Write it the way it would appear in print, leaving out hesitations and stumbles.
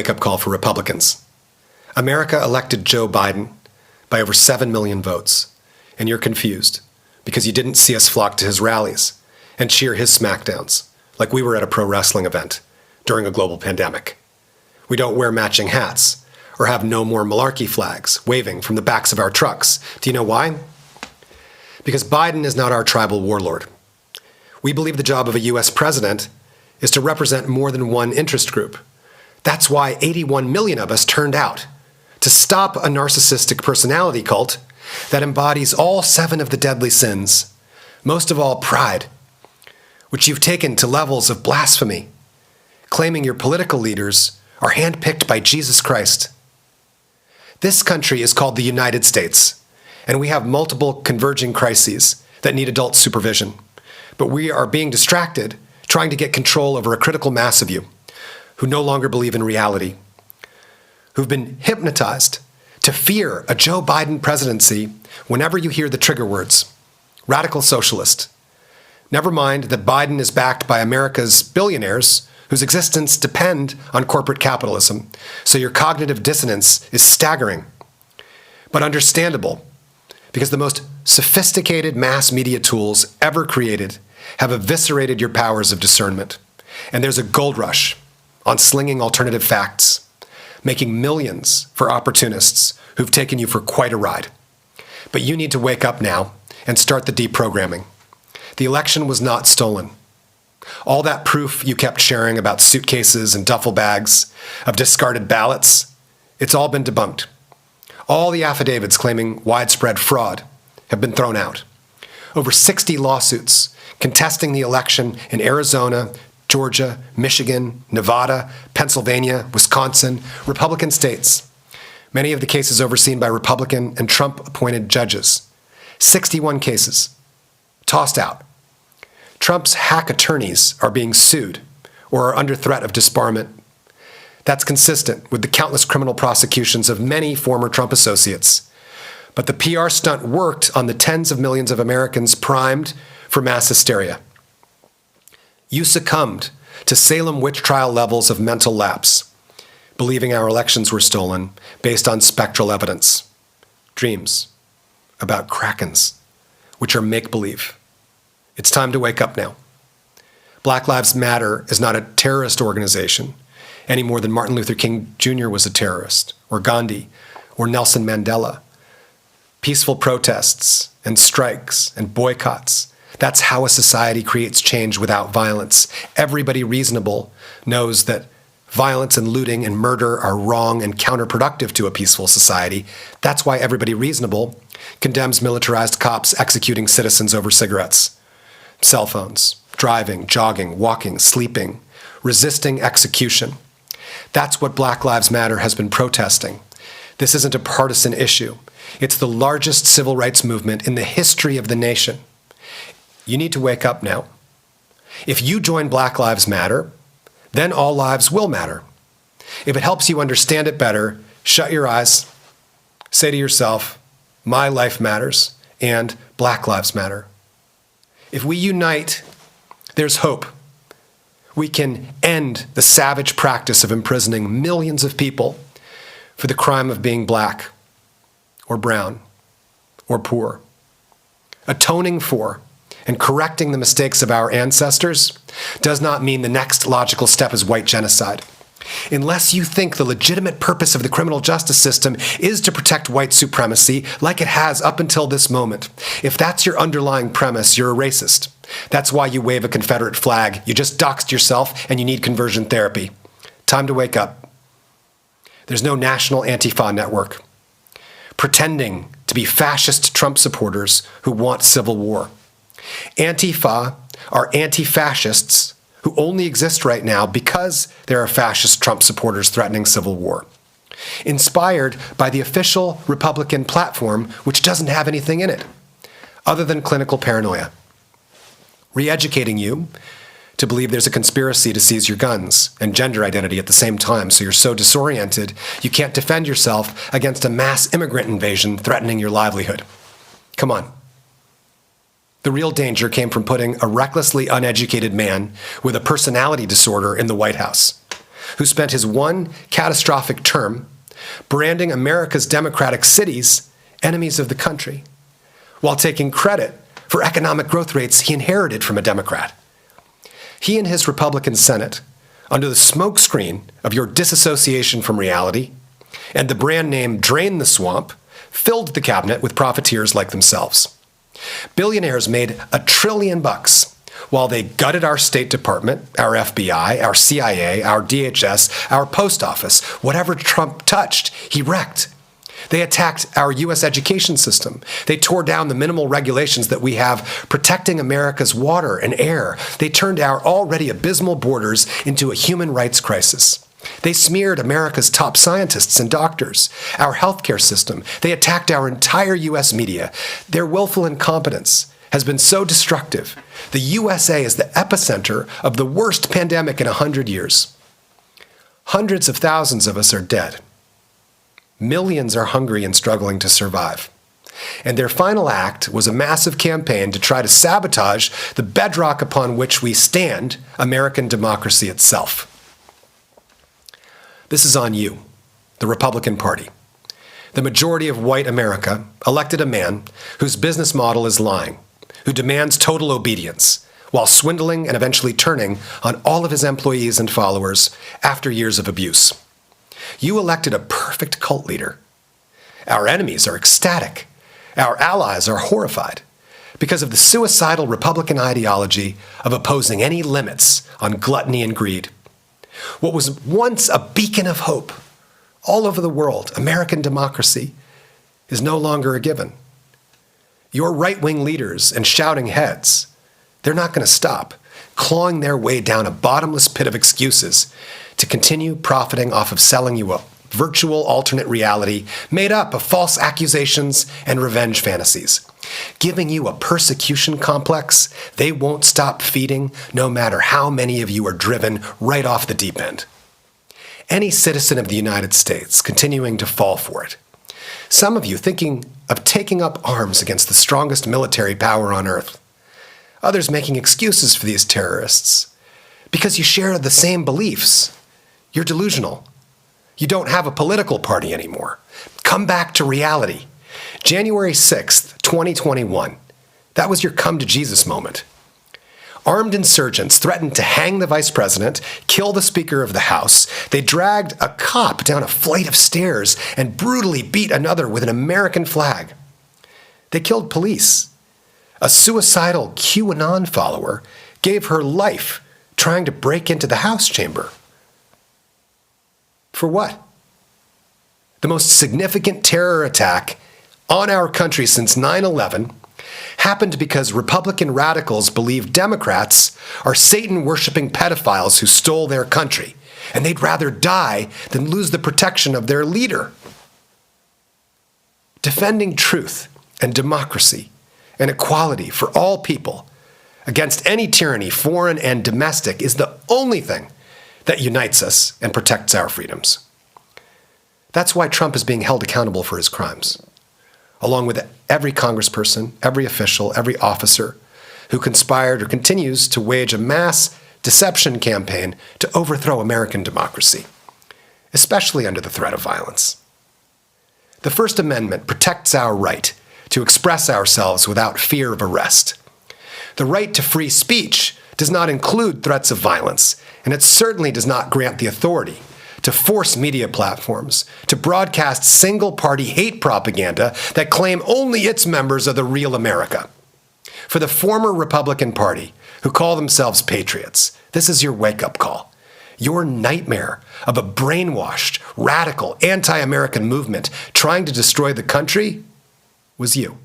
wake-up call for Republicans. America elected Joe Biden by over 7 million votes, and you're confused because you didn't see us flock to his rallies and cheer his smackdowns like we were at a pro wrestling event during a global pandemic. We don't wear matching hats or have no more malarkey flags waving from the backs of our trucks. Do you know why? Because Biden is not our tribal warlord. We believe the job of a U.S. president is to represent more than one interest group. That's why 81 million of us turned out to stop a narcissistic personality cult that embodies all 7 of the deadly sins, most of all pride, which you've taken to levels of blasphemy, claiming your political leaders are handpicked by Jesus Christ. This country is called the United States, and we have multiple converging crises that need adult supervision. But we are being distracted trying to get control over a critical mass of you who no longer believe in reality, who've been hypnotized to fear a Joe Biden presidency whenever you hear the trigger words, radical socialist. Never mind that Biden is backed by America's billionaires whose existence depend on corporate capitalism, so your cognitive dissonance is staggering, but understandable, because the most sophisticated mass media tools ever created have eviscerated your powers of discernment. And there's a gold rush on slinging alternative facts, making millions for opportunists who've taken you for quite a ride. But you need to wake up now and start the deprogramming. The election was not stolen. All that proof you kept sharing about suitcases and duffel bags of discarded ballots, it's all been debunked. All the affidavits claiming widespread fraud have been thrown out. Over 60 lawsuits contesting the election in Arizona, Georgia, Michigan, Nevada, Pennsylvania, Wisconsin, Republican states. Many of the cases overseen by Republican and Trump-appointed judges. 61 cases tossed out. Trump's hack attorneys are being sued or are under threat of disbarment. That's consistent with the countless criminal prosecutions of many former Trump associates. But the PR stunt worked on the tens of millions of Americans primed for mass hysteria. You succumbed to Salem witch trial levels of mental lapse, believing our elections were stolen based on spectral evidence, dreams about krakens, which are make-believe. It's time to wake up now. Black Lives Matter is not a terrorist organization any more than Martin Luther King Jr. was a terrorist, or Gandhi, or Nelson Mandela. Peaceful protests and strikes and boycotts, that's how a society creates change without violence. Everybody reasonable knows that violence and looting and murder are wrong and counterproductive to a peaceful society. That's why everybody reasonable condemns militarized cops executing citizens over cigarettes, cell phones, driving, jogging, walking, sleeping, resisting execution. That's what Black Lives Matter has been protesting. This isn't a partisan issue. It's the largest civil rights movement in the history of the nation. You need to wake up now. If you join Black Lives Matter, then all lives will matter. If it helps you understand it better, shut your eyes, say to yourself, my life matters, and Black Lives Matter. If we unite, there's hope. We can end the savage practice of imprisoning millions of people for the crime of being black, or brown, or poor. Atoning for and correcting the mistakes of our ancestors does not mean the next logical step is white genocide. Unless you think the legitimate purpose of the criminal justice system is to protect white supremacy, like it has up until this moment, if that's your underlying premise, you're a racist. That's why you wave a Confederate flag. You just doxed yourself and you need conversion therapy. Time to wake up. There's no national Antifa network pretending to be fascist Trump supporters who want civil war. Antifa are anti-fascists who only exist right now because there are fascist Trump supporters threatening civil war. Inspired by the official Republican platform, which doesn't have anything in it other than clinical paranoia. Re-educating you to believe there's a conspiracy to seize your guns and gender identity at the same time, so you're so disoriented you can't defend yourself against a mass immigrant invasion threatening your livelihood. Come on. The real danger came from putting a recklessly uneducated man with a personality disorder in the White House. who spent his one catastrophic term branding America's democratic cities enemies of the country, while taking credit for economic growth rates he inherited from a Democrat. He and his Republican Senate, under the smokescreen of your disassociation from reality and the brand name Drain the Swamp, filled the cabinet with profiteers like themselves. Billionaires made $1 trillion while they gutted our State Department, our FBI, our CIA, our DHS, our post office. Whatever Trump touched, he wrecked. They attacked our U.S. education system. They tore down the minimal regulations that we have protecting America's water and air. They turned our already abysmal borders into a human rights crisis. They smeared America's top scientists and doctors, our healthcare system. They attacked our entire U.S. media. Their willful incompetence has been so destructive. The USA is the epicenter of the worst pandemic in 100 years. Hundreds of thousands of us are dead. Millions are hungry and struggling to survive. And their final act was a massive campaign to try to sabotage the bedrock upon which we stand, American democracy itself. This is on you, the Republican Party. The majority of white America elected a man whose business model is lying, who demands total obedience, while swindling and eventually turning on all of his employees and followers after years of abuse. You elected a perfect cult leader. Our enemies are ecstatic. Our allies are horrified because of the suicidal Republican ideology of opposing any limits on gluttony and greed. What was once a beacon of hope all over the world, American democracy, is no longer a given. Your right-wing leaders and shouting heads, they're not going to stop, clawing their way down a bottomless pit of excuses to continue profiting off of selling you a virtual alternate reality made up of false accusations and revenge fantasies, giving you a persecution complex they won't stop feeding no matter how many of you are driven right off the deep end. Any citizen of the United States continuing to fall for it. Some of you thinking of taking up arms against the strongest military power on earth. Others making excuses for these terrorists because you share the same beliefs. You're delusional. You don't have a political party anymore. Come back to reality. January 6th, 2021. That was your come to Jesus moment. Armed insurgents threatened to hang the vice president, kill the Speaker of the House. They dragged a cop down a flight of stairs and brutally beat another with an American flag. They killed police. A suicidal QAnon follower gave her life trying to break into the House chamber. For what? The most significant terror attack on our country since 9/11 happened because Republican radicals believe Democrats are Satan-worshiping pedophiles who stole their country, and they'd rather die than lose the protection of their leader. Defending truth and democracy and equality for all people against any tyranny, foreign and domestic, is the only thing that unites us and protects our freedoms. That's why Trump is being held accountable for his crimes, along with every congressperson, every official, every officer who conspired or continues to wage a mass deception campaign to overthrow American democracy, especially under the threat of violence. The First Amendment protects our right to express ourselves without fear of arrest. The right to free speech does not include threats of violence, and it certainly does not grant the authority to force media platforms to broadcast single-party hate propaganda that claim only its members are the real America. For the former Republican Party, who call themselves patriots, this is your wake-up call. Your nightmare of a brainwashed, radical, anti-American movement trying to destroy the country was you.